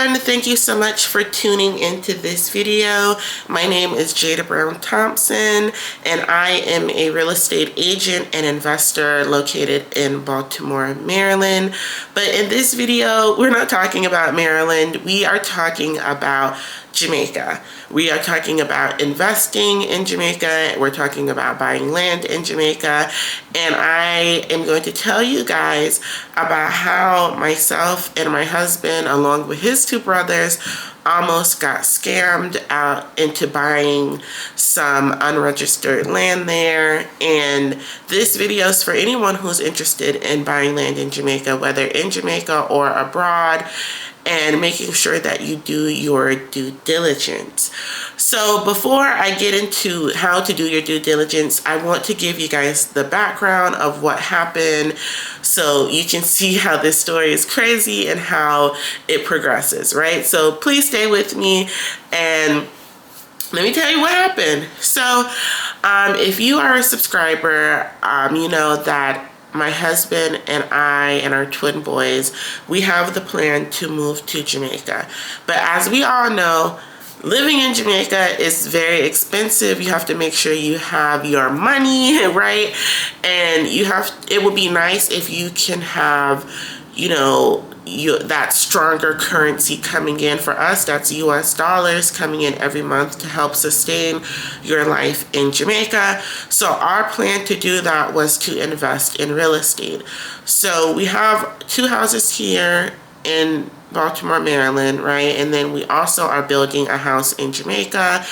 everyone, thank you so much for tuning into this video. My name is Jada Brown Thompson and I am a real estate agent and investor located in Baltimore, Maryland. But in this video, we're not talking about Maryland, we are talking about Jamaica. We are talking about investing in Jamaica. We're talking about buying land in Jamaica. And I am going to tell you guys about how myself and my husband, along with his two brothers, almost got scammed out into buying some unregistered land there. And this video is for anyone who's interested in buying land in Jamaica, whether in Jamaica or abroad, and making sure that you do your due diligence. So before I get into how to do your due diligence, I want to give you guys the background of what happened so you can see how this story is crazy and how it progresses, right? So please stay with me and let me tell you what happened. So if you are a subscriber, you know that my husband and I and our twin boys, we have the plan to move to Jamaica. But as we all know, living in Jamaica is very expensive. You have to make sure you have your money, right? And it would be nice if you can have, you know, that stronger currency coming in. For us, that's US dollars coming in every month to help sustain your life in Jamaica. So our plan to do that was to invest in real estate. So we have two houses here in Baltimore, Maryland, right? And then we also are building a house in Jamaica,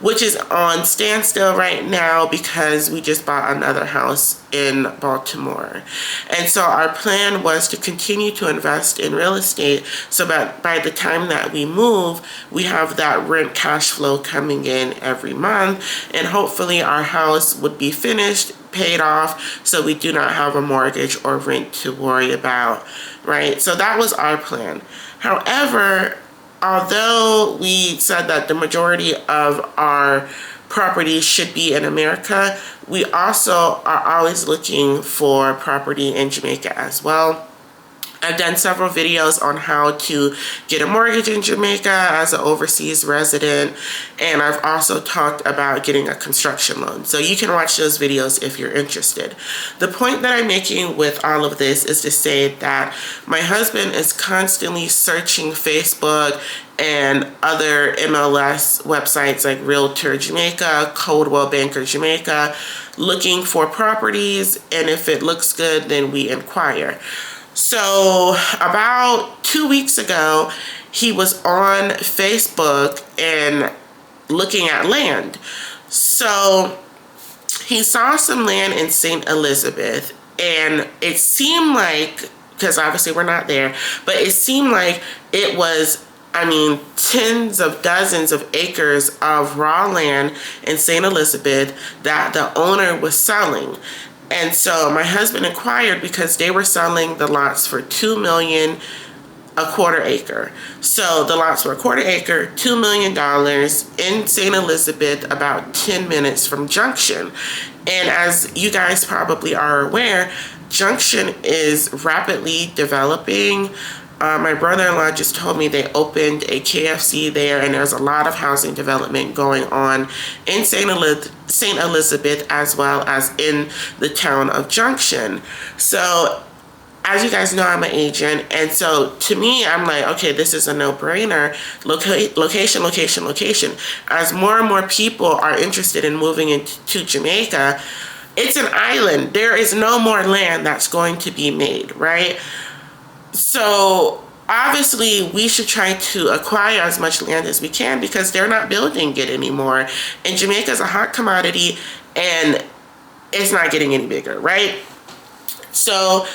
which is on standstill right now because we just bought another house in Baltimore. And so our plan was to continue to invest in real estate so that by the time that we move, we have that rent cash flow coming in every month. And hopefully our house would be finished, paid off, so we do not have a mortgage or rent to worry about, right? So that was our plan. However, although we said that the majority of our properties should be in America, we also are always looking for property in Jamaica as well. I've done several videos on how to get a mortgage in Jamaica as an overseas resident, and I've also talked about getting a construction loan. So you can watch those videos if you're interested. The point that I'm making with all of this is to say that my husband is constantly searching Facebook and other MLS websites like Realtor Jamaica, Coldwell Banker Jamaica, looking for properties, and if it looks good, then we inquire. So about 2 weeks ago, he was on Facebook and looking at land. So he saw some land in St. Elizabeth, and it seemed like, because obviously we're not there, but it seemed like it was, I mean, tens of dozens of acres of raw land in St. Elizabeth that the owner was selling. And so my husband inquired because they were selling the lots for $2 million a quarter acre. So the lots were a quarter acre, $2 million in St. Elizabeth, about 10 minutes from Junction. And as you guys probably are aware, Junction is rapidly developing. My brother-in-law just told me they opened a KFC there, and there's a lot of housing development going on in St. Elizabeth as well as in the town of Junction. So as you guys know, I'm an agent, and so to me, I'm like, okay, this is a no-brainer. Location, location, location. As more and more people are interested in moving into Jamaica, it's an island. There is no more land that's going to be made, right? So obviously we should try to acquire as much land as we can because they're not building it anymore. And Jamaica is a hot commodity and it's not getting any bigger, right? So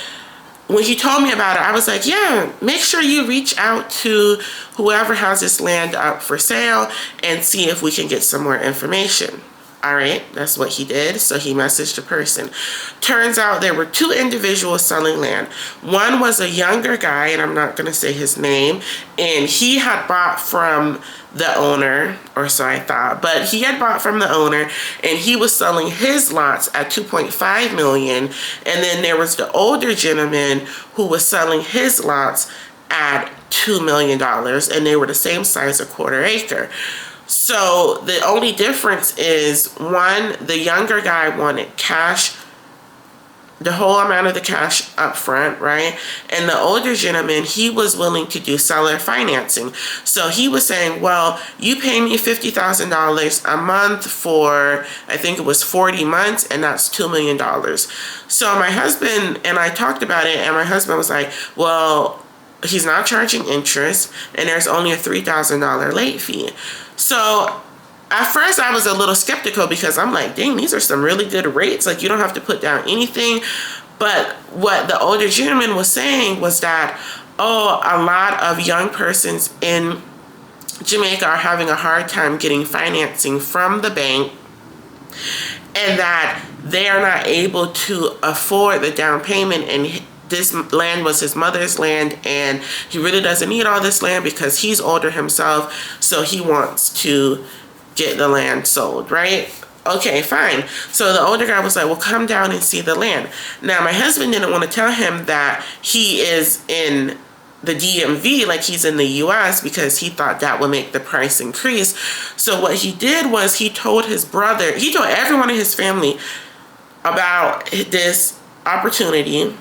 when he told me about it, I was like, yeah, make sure you reach out to whoever has this land up for sale and see if we can get some more information. All right, that's what he did. So he messaged the person. Turns out there were two individuals selling land. One was a younger guy, and I'm not going to say his name, and he had bought from the owner, or so I thought, but he had bought from the owner, and he was selling his lots at $2.5 million. And then there was the older gentleman who was selling his lots at $2 million, and they were the same size, a quarter acre. So the only difference is, one, the younger guy wanted cash, the whole amount of the cash up front, right? And the older gentleman, he was willing to do seller financing. So he was saying, well, you pay me $50,000 a month for, I think it was 40 months, and that's $2 million. So my husband and I talked about it, and my husband was like, well, he's not charging interest, and there's only a $3,000 late fee. So at first I was a little skeptical, because I'm like, dang, these are some really good rates. Like, you don't have to put down anything. But what the older gentleman was saying was that, oh, a lot of young persons in Jamaica are having a hard time getting financing from the bank, and that they are not able to afford the down payment. And this land was his mother's land, and he really doesn't need all this land because he's older himself, so he wants to get the land sold, right? Okay, fine. So the older guy was like, well, come down and see the land. Now, my husband didn't want to tell him that he is in the DMV, like he's in the US, because he thought that would make the price increase. So what he did was, he told his brother, he told everyone in his family about this opportunity.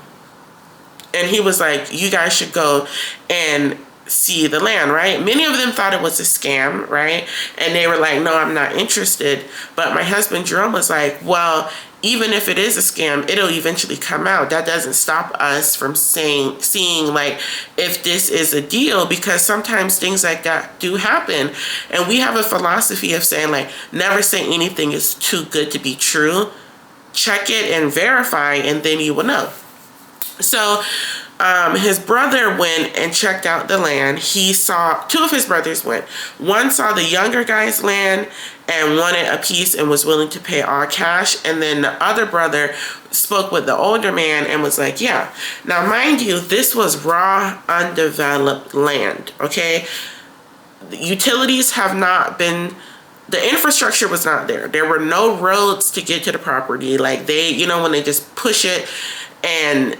And he was like, you guys should go and see the land, right? Many of them thought it was a scam, right? And they were like, no, I'm not interested. But my husband, Jerome, was like, well, even if it is a scam, it'll eventually come out. That doesn't stop us from seeing like if this is a deal, because sometimes things like that do happen. And we have a philosophy of saying, like, never say anything is too good to be true. Check it and verify, and then you will know. So his brother went and checked out the land. He saw, two of his brothers went. One saw the younger guy's land and wanted a piece and was willing to pay all cash. And then the other brother spoke with the older man and was like, yeah. Now, mind you, this was raw, undeveloped land, okay? The utilities have not been, the infrastructure was not there. There were no roads to get to the property. Like, they, you know, when they just push it and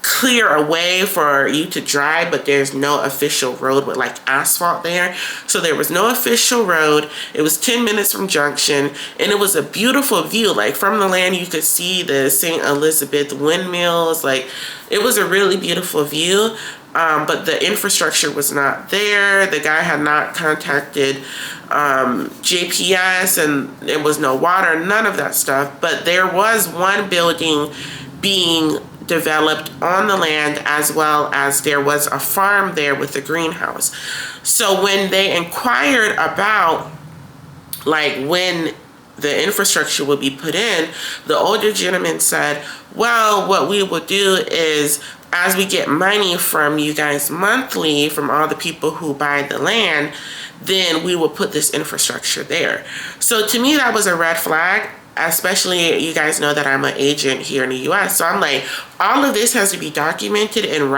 clear a way for you to drive, but there's no official road with like asphalt there. So there was no official road. It was 10 minutes from Junction, and it was a beautiful view. Like, from the land you could see the St. Elizabeth windmills. Like, it was a really beautiful view. But the infrastructure was not there. The guy had not contacted JPS, and there was no water, none of that stuff. But there was one building being developed on the land, as well as there was a farm there with a greenhouse. So when they inquired about like when the infrastructure would be put in, the older gentleman said, well, what we will do is, as we get money from you guys monthly from all the people who buy the land, then we will put this infrastructure there. So to me, that was a red flag. Especially, you guys know that I'm an agent here in the US. So I'm like, all of this has to be documented and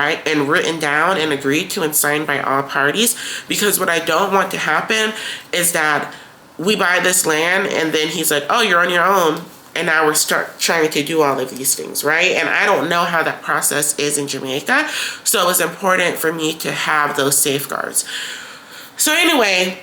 written down and agreed to and signed by all parties. Because what I don't want to happen is that we buy this land and then he's like, oh, you're on your own. And now we're trying to do all of these things, right? And I don't know how that process is in Jamaica. So it's important for me to have those safeguards. So anyway,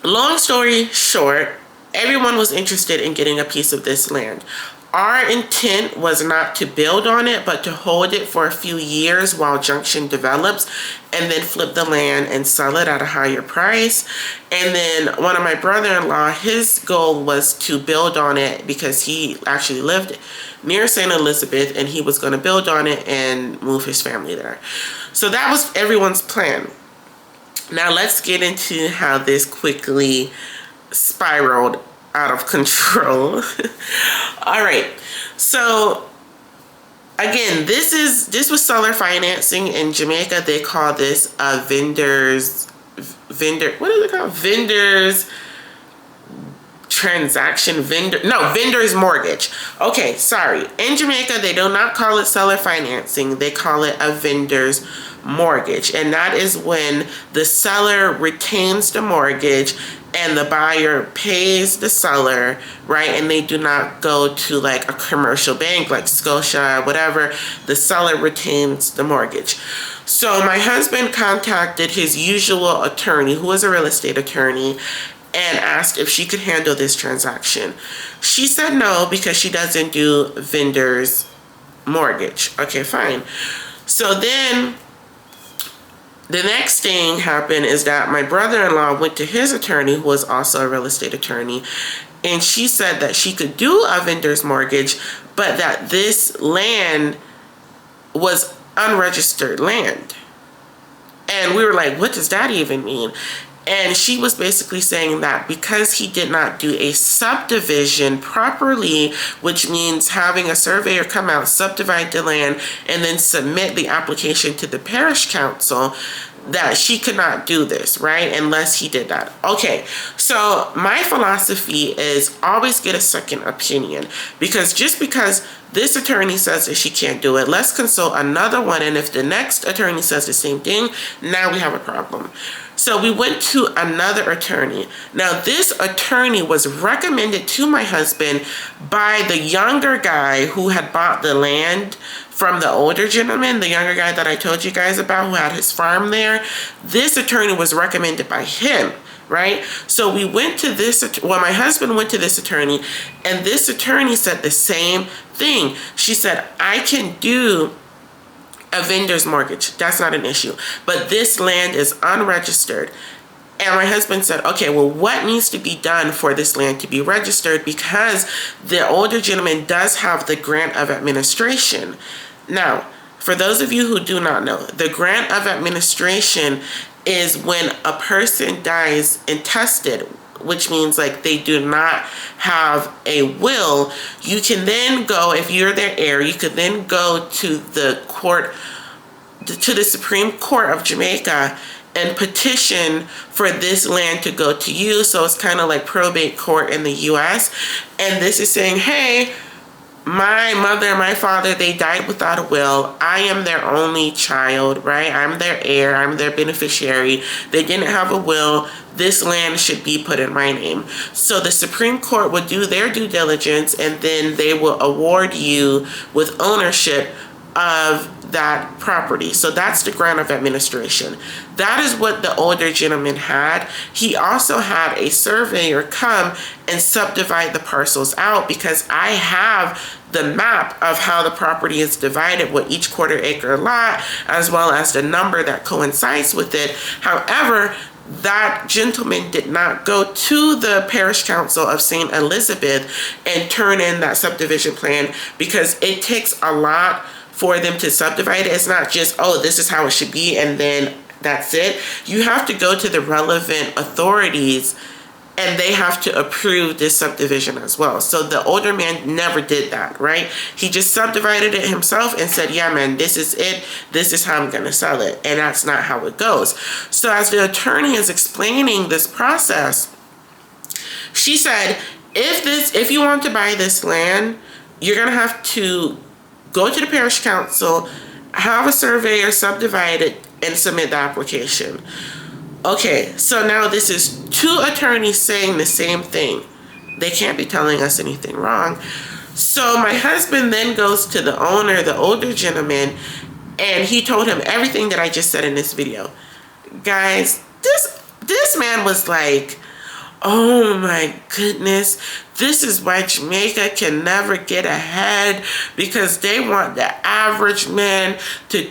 long story short, everyone was interested in getting a piece of this land. Our intent was not to build on it, but to hold it for a few years while Junction develops, and then flip the land and sell it at a higher price. And then one of my brother-in-law, his goal was to build on it because he actually lived near St. Elizabeth, and he was going to build on it and move his family there. So that was everyone's plan. Now let's get into how this quickly spiraled out of control. All right, so again, this was seller financing in Jamaica. They call this a vendor's mortgage. Okay, sorry. In Jamaica, they do not call it seller financing. They call it a vendor's mortgage. And that is when the seller retains the mortgage and the buyer pays the seller, right? And they do not go to like a commercial bank like Scotia or whatever. The seller retains the mortgage. So my husband contacted his usual attorney, who is a real estate attorney, and asked if she could handle this transaction. She said no because she doesn't do vendor's mortgage. Okay, fine. So then the next thing happened is that my brother-in-law went to his attorney, who was also a real estate attorney, and she said that she could do a vendor's mortgage, but that this land was unregistered land. And we were like, what does that even mean? And she was basically saying that because he did not do a subdivision properly, which means having a surveyor come out, subdivide the land, and then submit the application to the parish council, that she could not do this, right? Unless he did that. Okay, so my philosophy is always get a second opinion, because just because this attorney says that she can't do it, let's consult another one, and if the next attorney says the same thing, now we have a problem. So we went to another attorney. Now this attorney was recommended to my husband by the younger guy who had bought the land from the older gentleman, the younger guy that I told you guys about who had his farm there. This attorney was recommended by him, right? So we went to this, well, my husband went to this attorney, and this attorney said the same thing. She said, I can do a vendor's mortgage. That's not an issue. But this land is unregistered. And my husband said, okay, well, what needs to be done for this land to be registered? Because the older gentleman does have the grant of administration. Now, for those of you who do not know, the grant of administration is when a person dies intestate, which means like they do not have a will. You can then go, if you're their heir, you could then go to the court, to the Supreme Court of Jamaica, and petition for this land to go to you. So it's kind of like probate court in the US. And this is saying, hey, my mother and my father, they died without a will. I am their only child, right? I'm their heir. I'm their beneficiary. They didn't have a will. This land should be put in my name. So the Supreme Court would do their due diligence, and then they will award you with ownership of that property. So that's the grant of administration. That is what the older gentleman had. He also had a surveyor come and subdivide the parcels out, because I have the map of how the property is divided with each quarter acre lot, as well as the number that coincides with it. However, that gentleman did not go to the parish council of St. Elizabeth and turn in that subdivision plan, because it takes a lot for them to subdivide it. It's not just, oh, this is how it should be, and then that's it. You have to go to the relevant authorities, and they have to approve this subdivision as well. So the older man never did that, right? He just subdivided it himself and said, yeah, man, this is it. This is how I'm gonna sell it. And that's not how it goes. So as the attorney is explaining this process, she said, if you want to buy this land, you're gonna have to go to the parish council, have a surveyor subdivide it, and submit the application. Okay, so now this is two attorneys saying the same thing. They can't be telling us anything wrong. So my husband then goes to the owner, the older gentleman, and he told him everything that I just said in this video. Guys, this man was like, oh my goodness, this is why Jamaica can never get ahead, because they want the average man to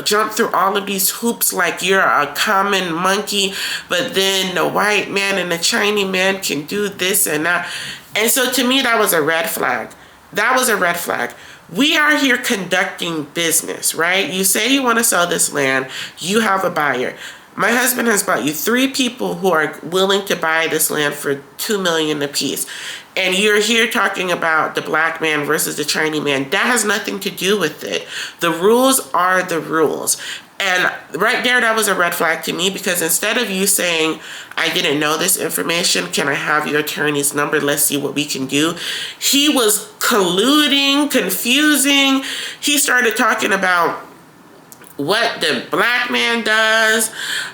jump through all of these hoops like you're a common monkey, but then the white man and the Chinese man can do this and that. And so to me, that was a red flag. That was a red flag. We are here conducting business, right? You say you want to sell this land, you have a buyer. My husband has bought you 3 people who are willing to buy this land for $2 million apiece. And you're here talking about the black man versus the Chinese man. That has nothing to do with it. The rules are the rules. And right there, that was a red flag to me, because instead of you saying, I didn't know this information, can I have your attorney's number? Let's see what we can do. He was colluding, confusing. He started talking about what the black man does,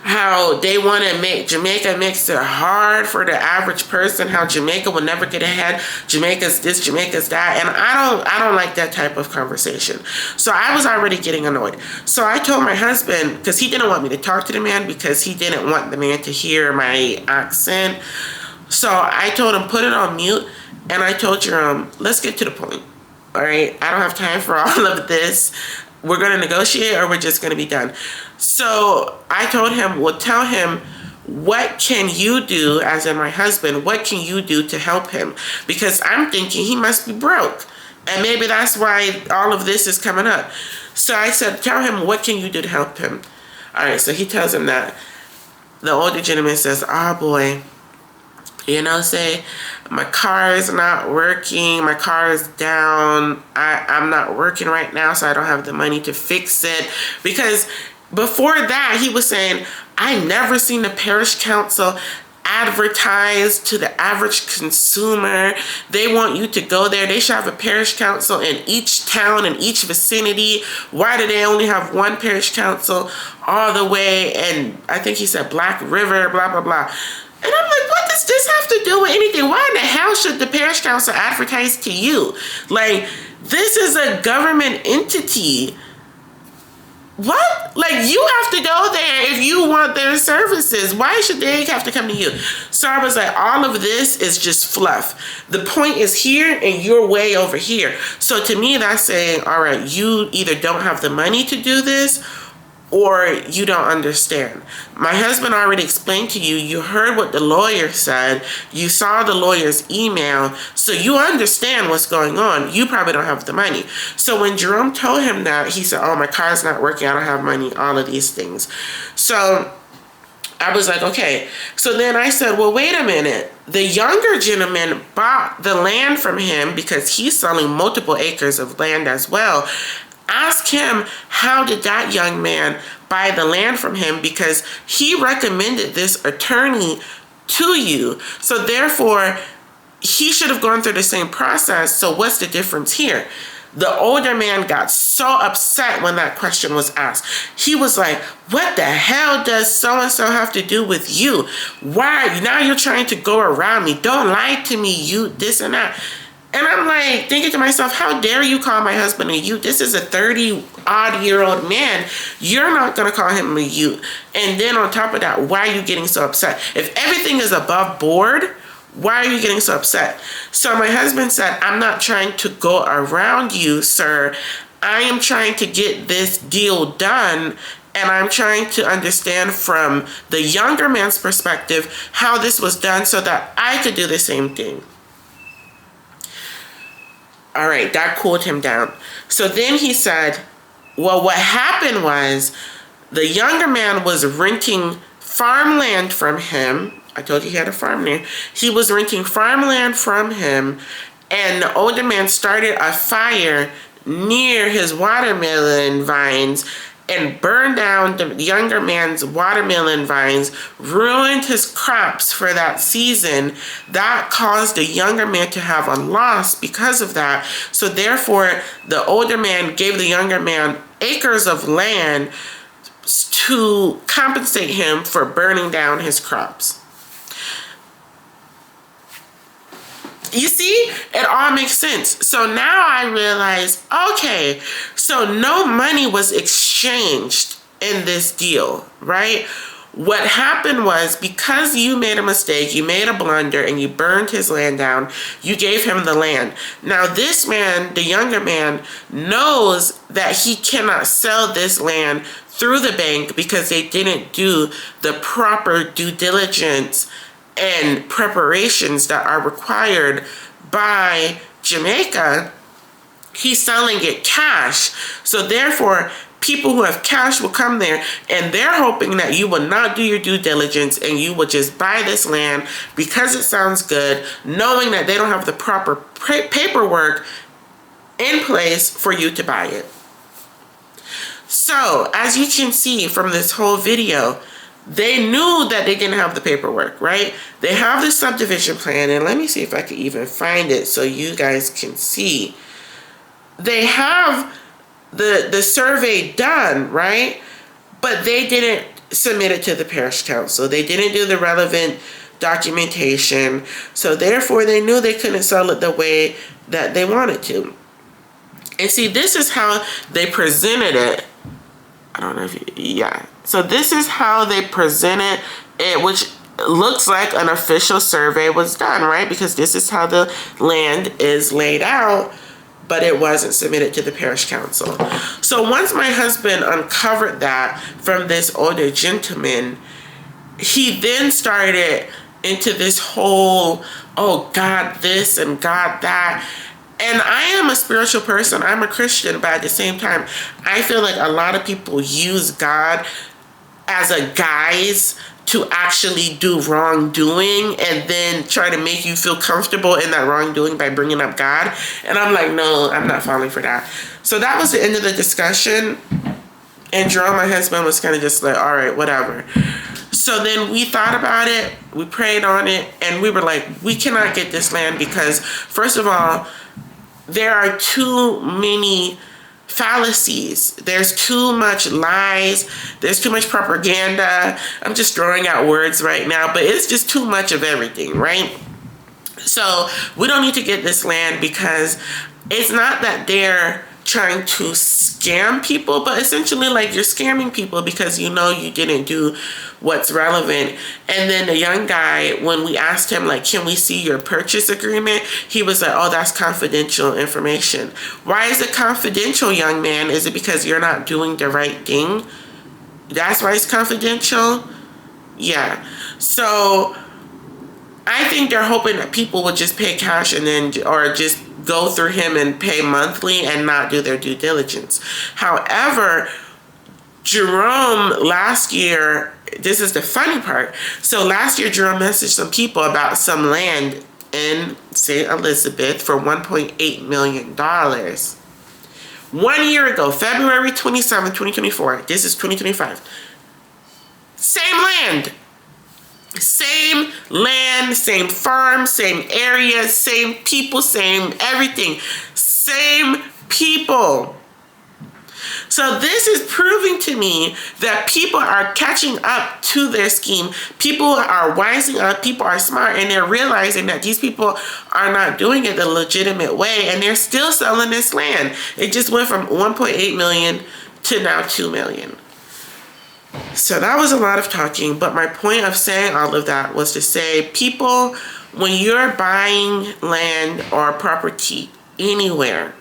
how they want to make Jamaica makes it hard for the average person, how Jamaica will never get ahead, Jamaica's this, Jamaica's that, and I don't like that type of conversation. So I was already getting annoyed. So I told my husband, because he didn't want me to talk to the man because he didn't want the man to hear my accent. So I told him, put it on mute, and I told Jerome, let's get to the point. All right, I don't have time for all of this. We're going to negotiate or we're just going to be done. So I told him, well, tell him, what can you do, as in my husband, what can you do to help him? Because I'm thinking he must be broke. And maybe that's why all of this is coming up. So I said, tell him, what can you do to help him? All right, so he tells him that. The older gentleman says, oh boy, you know, say, my car is not working, my car is down, I'm not working right now, so I don't have the money to fix it. Because before that, he was saying, I never seen the parish council advertise to the average consumer. They want you to go there. They should have a parish council in each town, in each vicinity. Why do they only have one parish council all the way? And I think he said Black River, blah, blah, blah. And I'm like, what does this have to do with anything? Why in the hell should the parish council advertise to you? Like, this is a government entity. What? Like, you have to go there if you want their services. Why should they have to come to you? So I was like, all of this is just fluff. The point is here and you're way over here. So to me, that's saying, all right, you either don't have the money to do this or you don't understand. My husband already explained to you, you heard what the lawyer said, you saw the lawyer's email, so you understand what's going on. You probably don't have the money. So when Jerome told him that, he said, oh, my car's not working, I don't have money, all of these things. So I was like, okay. So then I said, well, wait a minute. The younger gentleman bought the land from him because he's selling multiple acres of land as well. Ask him, how did that young man buy the land from him? Because he recommended this attorney to you. So therefore, he should have gone through the same process. So what's the difference here? The older man got so upset when that question was asked. He was like, what the hell does so-and-so have to do with you? Why? Now you're trying to go around me. Don't lie to me, you, this and that. And I'm like thinking to myself, how dare you call my husband a you? This is a 30-odd-year-old man. You're not going to call him a you. And then on top of that, why are you getting so upset? If everything is above board, why are you getting so upset? So my husband said, I'm not trying to go around you, sir. I am trying to get this deal done. And I'm trying to understand from the younger man's perspective how this was done so that I could do the same thing. All right, that cooled him down. So then he said, well, what happened was the younger man was renting farmland from him. I told you he had a farm there. He was renting farmland from him, and the older man started a fire near his watermelon vines and burned down the younger man's watermelon vines, ruined his crops for that season. That caused the younger man to have a loss because of that. So therefore, the older man gave the younger man acres of land to compensate him for burning down his crops. You see, it all makes sense. So now I realize, okay, so no money was exchanged in this deal, right? What happened was, because you made a mistake, you made a blunder, and you burned his land down, you gave him the land. Now this man, the younger man, knows that he cannot sell this land through the bank because they didn't do the proper due diligence and preparations that are required by Jamaica. He's selling it cash. So therefore, people who have cash will come there, and they're hoping that you will not do your due diligence and you will just buy this land because it sounds good, knowing that they don't have the proper paperwork in place for you to buy it. So as you can see from this whole video, they knew that they didn't have the paperwork, right? They have the subdivision plan, and let me see if I can even find it so you guys can see. They have the survey done, right? But they didn't submit it to the parish council. They didn't do the relevant documentation, so therefore they knew they couldn't sell it the way that they wanted to. And see, this is how they presented it. I don't know if you, yeah. So this is how they presented it, which looks like an official survey was done, right? Because this is how the land is laid out, but it wasn't submitted to the parish council. So once my husband uncovered that from this older gentleman, he then started into this whole, oh, God this and God that. And I am a spiritual person. I'm a Christian, but at the same time, I feel like a lot of people use God as a guise to actually do wrongdoing and then try to make you feel comfortable in that wrongdoing by bringing up God. And I'm like, no, I'm not falling for that. So that was the end of the discussion. And Jerome, my husband, was kind of just like, all right, whatever. So then we thought about it, we prayed on it, and we were like, we cannot get this land because, first of all, there are too many fallacies. There's too much lies. There's too much propaganda. I'm just throwing out words right now, but it's just too much of everything, right? So we don't need to get this land because it's not that they're trying to scam people, but essentially like you're scamming people because you know you didn't do what's relevant. And then the young guy, when we asked him like, can we see your purchase agreement? He was like, oh, that's confidential information. Why is it confidential, young man? Is it because you're not doing the right thing? That's why it's confidential? Yeah. So I think they're hoping that people would just pay cash and then, or just go through him and pay monthly and not do their due diligence. However, Jerome last year, this is the funny part. So last year, Jerome messaged some people about some land in St. Elizabeth for $1.8 million. 1 year ago, February 27, 2024, this is 2025. Same land. Same land, same farm, same area, same people, same everything. Same people. So this is proving to me that people are catching up to their scheme. People are wising up. People are smart, and they're realizing that these people are not doing it the legitimate way, and they're still selling this land. It just went from 1.8 million to now 2 million. So that was a lot of talking, but my point of saying all of that was to say, people, when you're buying land or property anywhere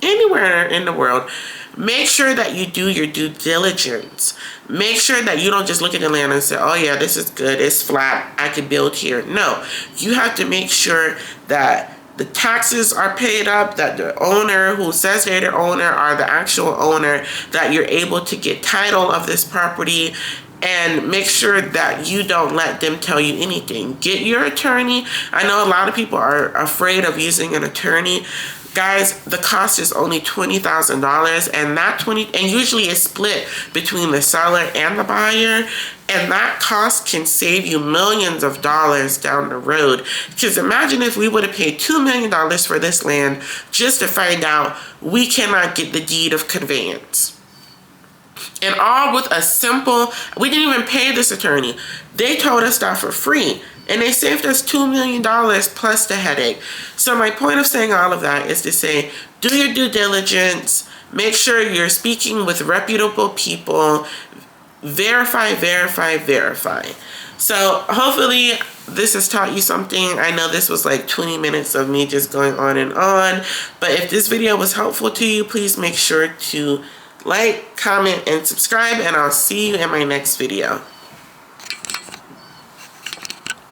in the world, make sure that you do your due diligence. Make sure that you don't just look at the land and say, oh yeah, this is good, it's flat, I can build here. No, you have to make sure that the taxes are paid up, that the owner who says they're the owner are the actual owner, that you're able to get title of this property, and make sure that you don't let them tell you anything. Get your attorney. I know a lot of people are afraid of using an attorney. Guys, the cost is only $20,000, and usually it's split between the seller and the buyer, and that cost can save you millions of dollars down the road. Because imagine if we would have paid $2 million for this land just to find out we cannot get the deed of conveyance. And all with a simple, we didn't even pay this attorney. They told us that for free. And they saved us $2 million plus the headache. So my point of saying all of that is to say, do your due diligence. Make sure you're speaking with reputable people. Verify, verify, verify. So hopefully this has taught you something. I know this was like 20 minutes of me just going on and on. But if this video was helpful to you, please make sure to like, comment, and subscribe. And I'll see you in my next video.